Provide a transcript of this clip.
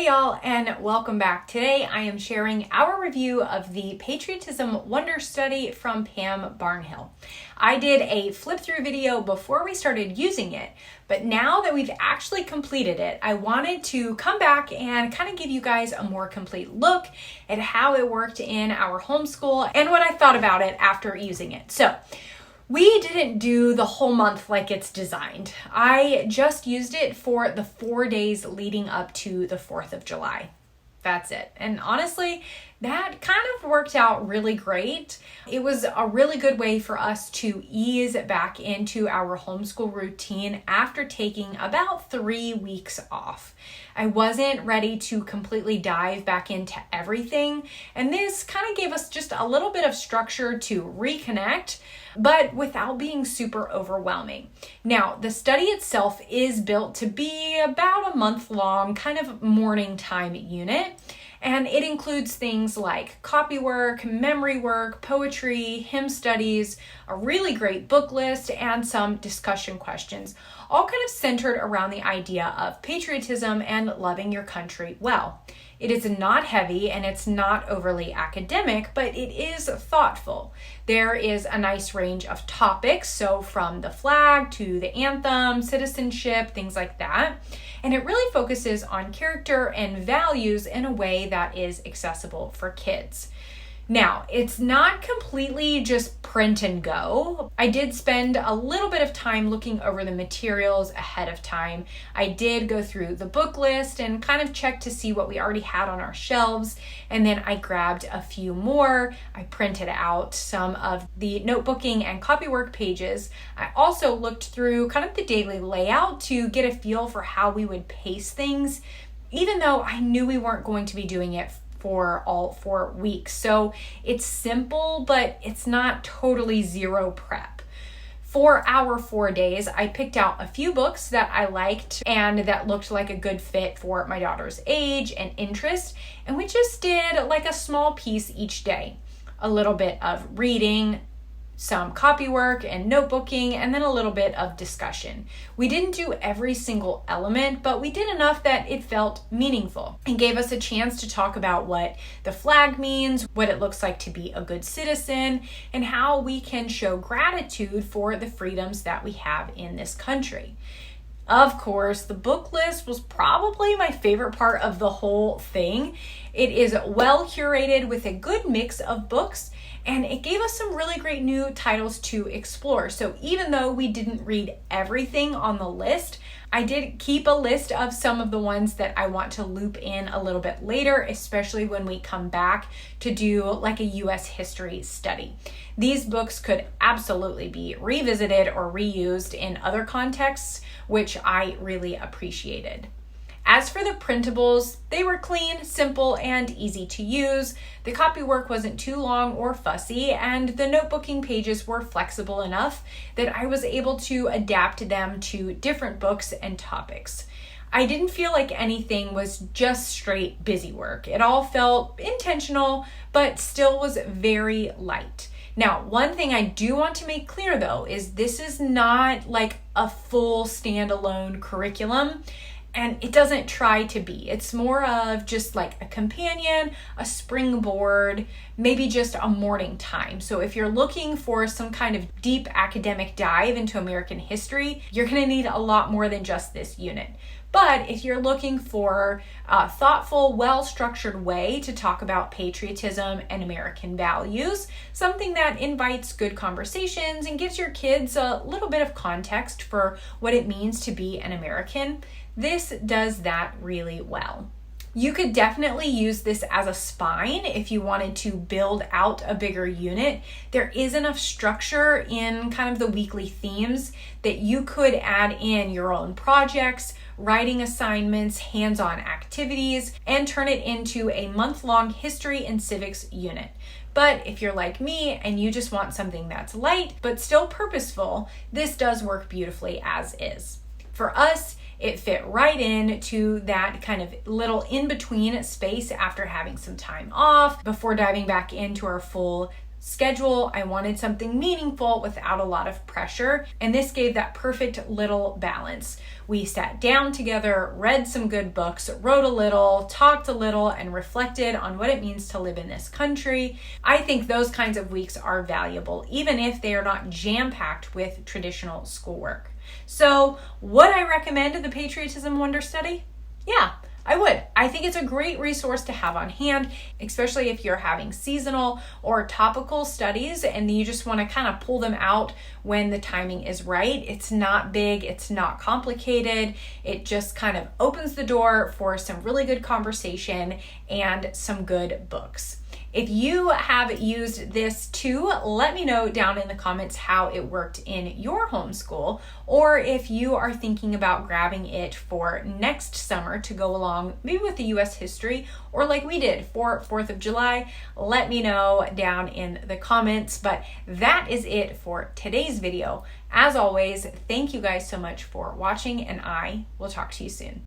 Hey y'all, and welcome back. Today I am sharing our review of the Patriotism Wonder Study from Pam Barnhill. I did a flip through video before we started using it, but now that we've actually completed it, I wanted to come back and kind of give you guys a more complete look at how it worked in our homeschool and what I thought about it after using it. So, we didn't do the whole month like it's designed. I just used it for the 4 days leading up to the 4th of July. That's it. And honestly, that kind of worked out really great. It was a really good way for us to ease back into our homeschool routine after taking about 3 weeks off. I wasn't ready to completely dive back into everything, and this kind of gave us just a little bit of structure to reconnect, but without being super overwhelming. Now, the study itself is built to be about a month-long kind of morning time unit. And it includes things like copy work, memory work, poetry, hymn studies, a really great book list, and some discussion questions, all kind of centered around the idea of patriotism and loving your country well. It is not heavy and it's not overly academic, but it is thoughtful. There is a nice range of topics, so from the flag to the anthem, citizenship, things like that. And it really focuses on character and values in a way that is accessible for kids. Now, it's not completely just print and go. I did spend a little bit of time looking over the materials ahead of time. I did go through the book list and kind of check to see what we already had on our shelves. And then I grabbed a few more. I printed out some of the notebooking and copywork pages. I also looked through kind of the daily layout to get a feel for how we would pace things, even though I knew we weren't going to be doing it for all 4 weeks. So it's simple, but it's not totally zero prep. For our 4 days, I picked out a few books that I liked and that looked like a good fit for my daughter's age and interest. And we just did like a small piece each day. A little bit of reading, some copy work and notebooking, and then a little bit of discussion. We didn't do every single element, but we did enough that it felt meaningful and gave us a chance to talk about what the flag means, what it looks like to be a good citizen, and how we can show gratitude for the freedoms that we have in this country. Of course, the book list was probably my favorite part of the whole thing. It is well curated with a good mix of books, and it gave us some really great new titles to explore. So even though we didn't read everything on the list, I did keep a list of some of the ones that I want to loop in a little bit later, especially when we come back to do like a US history study. These books could absolutely be revisited or reused in other contexts, which I really appreciated. As for the printables, they were clean, simple, and easy to use. The copy work wasn't too long or fussy, and the notebooking pages were flexible enough that I was able to adapt them to different books and topics. I didn't feel like anything was just straight busy work. It all felt intentional, but still was very light. Now, one thing I do want to make clear though is this is not like a full standalone curriculum. And it doesn't try to be. It's more of just like a companion, a springboard, maybe just a morning time. So if you're looking for some kind of deep academic dive into American history, you're gonna need a lot more than just this unit. But if you're looking for a thoughtful, well-structured way to talk about patriotism and American values, something that invites good conversations and gives your kids a little bit of context for what it means to be an American, this does that really well. You could definitely use this as a spine if you wanted to build out a bigger unit. There is enough structure in kind of the weekly themes that you could add in your own projects, writing assignments, hands-on activities, and turn it into a month-long history and civics unit. But if you're like me and you just want something that's light but still purposeful, this does work beautifully as is. For us, it fit right in to that kind of little in-between space after having some time off before diving back into our full schedule. I wanted something meaningful without a lot of pressure, and this gave that perfect little balance. We sat down together, read some good books, wrote a little, talked a little, and reflected on what it means to live in this country. I think those kinds of weeks are valuable, even if they are not jam-packed with traditional schoolwork. So would I recommend the Patriotism Wonder Study? Yeah, I would. I think it's a great resource to have on hand, especially if you're having seasonal or topical studies and you just want to kind of pull them out when the timing is right. It's not big, it's not complicated. It just kind of opens the door for some really good conversation and some good books. If you have used this too, let me know down in the comments how it worked in your homeschool, or if you are thinking about grabbing it for next summer to go along, maybe with the U.S. history, or like we did for 4th of July, let me know down in the comments. But that is it for today's video. As always, thank you guys so much for watching, and I will talk to you soon.